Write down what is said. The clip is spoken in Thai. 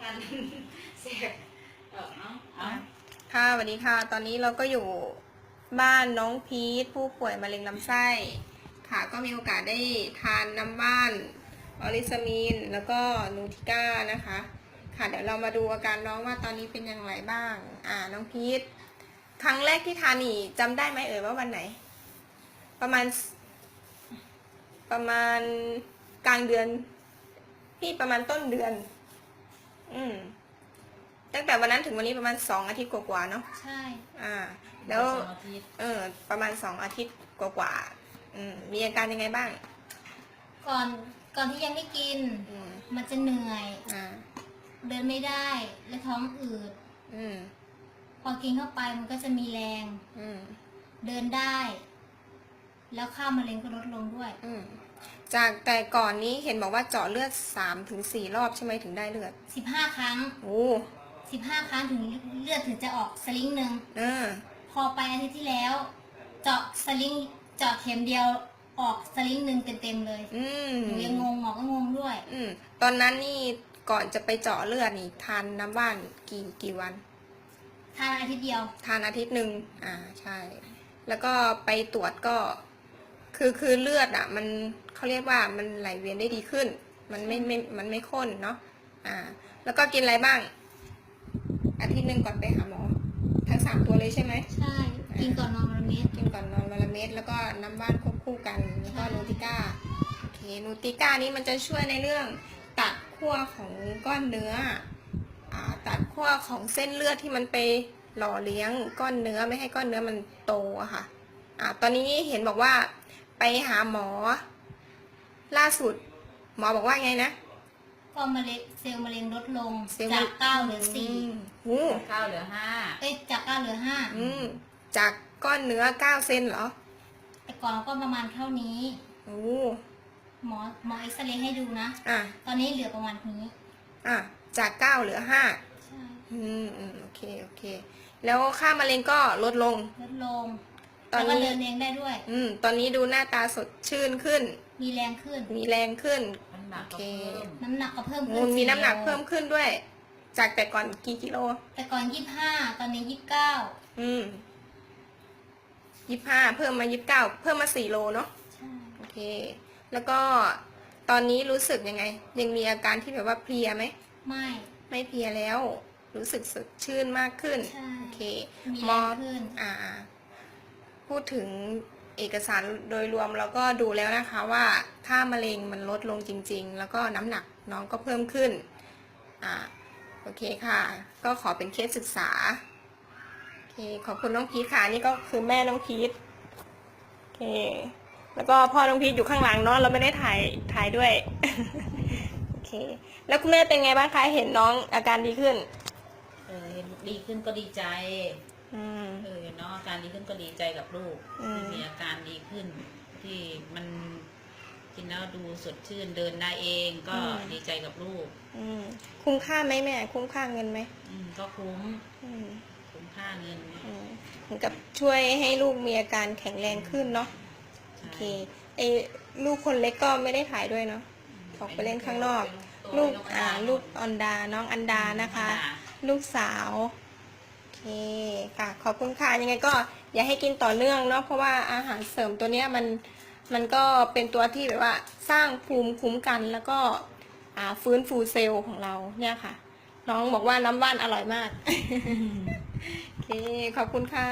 กันเสร็จเอาค่ะสวัสดีค่ะตอนนี้เราก็อยู่บ้านน้องพีทผู้ป่วยมะเร็งลำไส้ค่ะก็มีโอกาสได้ทานน้ำว่านออริสมินแล้วก็นูทิก้านะคะค่ะเดี๋ยวเรามาดูอาการน้องว่าตอนนี้เป็นอย่างไรบ้างน้องพีทครั้งแรกที่ทานนี่จำได้ไหมเอ่ยว่าวันไหนประมาณกลางเดือนพี่ประมาณต้นเดือนตั้งแต่วันนั้นถึงวันนี้ประมาณ2 อาทิตย์กว่าๆเนาะใช่แล้วประมาณ2 อาทิตย์กว่ามีอาการยังไงบ้างก่อนที่ยังไม่กินมันจะเหนื่อยเดินไม่ได้และท้องอืดพอกินเข้าไปมันก็จะมีแรงเดินได้แล้วค่ามะเร็งก็ลดลงด้วยจากแต่ก่อนนี้เห็นบอกว่าเจาะเลือด3 ถึง 4 รอบใช่ไหมถึงได้เลือด15 ครั้ง15 ครั้งถึงเลือดถึงจะออกสลิงหนึ่งพอไปอาทิตย์ที่แล้วเจาะสลิงเจาะเข็มเดียวออกสลิงหนึ่งเต็มเลยหนูยังงงหมอก็งงด้วยตอนนั้นนี่ก่อนจะไปเจาะเลือดนี่ทานน้ำว่านกี่วันทานอาทิตย์เดียวทานอาทิตย์หนึ่งใช่แล้วก็ไปตรวจก็คือเลือดมันเขาเรียกว่ามันไหลเวียนได้ดีขึ้นมันไม่ข้นเนาะแล้วก็กินอะไรบ้างอาทิตย์หนึ่งก่อนไปหาหมอทั้ง3 ตัวเลยใช่ไหมใช่กินก่อนนอนวันละเม็ดแล้วก็น้ำว่านควบคู่กันแล้วก็นูติก้าโอเคนูติก้านี้มันจะช่วยในเรื่องตัดขั้วของก้อนเนื้อตัดขั้วของเส้นเลือดที่มันไปหล่อเลี้ยงก้อนเนื้อไม่ให้ก้อนเนื้อมันโตอะค่ะตอนนี้เห็นบอกว่าไปหาหมอล่าสุดหมอบอกว่าไงนะก็เซลล์มะเร็งลดลงจาก9เหลือ4 9เหลือ5จาก9เหลือ5จากก้อนเนื้อ9 เซนเหรอแต่ก่อนก็ประมาณเท่านี้หมอเอ็กซเรย์ให้ดูนะตอนนี้เหลือประมาณนี้จาก9เหลือ5ใช่โอเคแล้วค่ามะเร็งก็ลดลงตอนนี้เดินเองได้ด้วยตอนนี้ดูหน้าตาสดชื่นขึ้นมีแรงขึ้นน้ำหนักก็เพิ่มขึ้นมีน้ำหนักเพิ่มขึ้นด้วยจากแต่ก่อนกี่กิโลแต่ก่อน25ตอนนี้25เพิ่มมา29เพิ่มมา4 โลเนาะใช่โอเคแล้วก็ตอนนี้รู้สึกยังไงยังมีอาการที่แบบว่าเพลียไหมไม่เพลียแล้วรู้สึกสดชื่นมากขึ้นโอเคมีแรงขึ้นพูดถึงเอกสารโดยรวมเราก็ดูแล้วนะคะว่าถ้ามะเร็งมันลดลงจริงๆแล้วก็น้ำหนักน้องก็เพิ่มขึ้นโอเคค่ะก็ขอเป็นเคสศึกษาโอเคขอบคุณน้องพีทค่ะนี่ก็คือแม่น้องพีทโอเคแล้วก็พ่อน้องพีทอยู่ข้างหลังเนาะเราไม่ได้ถ่ายด้วยโอเคแล้วคุณแม่เป็นไงบ้างคะเห็นน้องอาการดีขึ้นเห็นดีขึ้นก็ดีใจเนาะอาการดีขึ้นก็ดีใจกับลูกมีอาการดีขึ้นที่มันกินแล้วดูสดชื่นเดินได้เองก็ดีใจกับลูกคุ้มค่าไหมแม่คุ้มค่าเงินไหมก็คุ้มค่าเงินเหมือนกับช่วยให้ลูกมีอาการแข็งแรงขึ้นเนาะโอเคลูกคนเล็กก็ไม่ได้ถ่ายด้วยเนาะออกไปเล่นข้างนอกลูกอันดาน้องอันดานะคะลูกสาวโอเคค่ะขอบคุณค่ะยังไงก็อย่าให้กินต่อเนื่องเนาะเพราะว่าอาหารเสริมตัวเนี้ยมันก็เป็นตัวที่แบบว่าสร้างภูมิคุ้มกันแล้วก็ฟื้นฟูเซลล์ของเราเนี่ยค่ะน้องบอกว่าน้ำว่านอร่อยมากโอเคขอบคุณค่ะ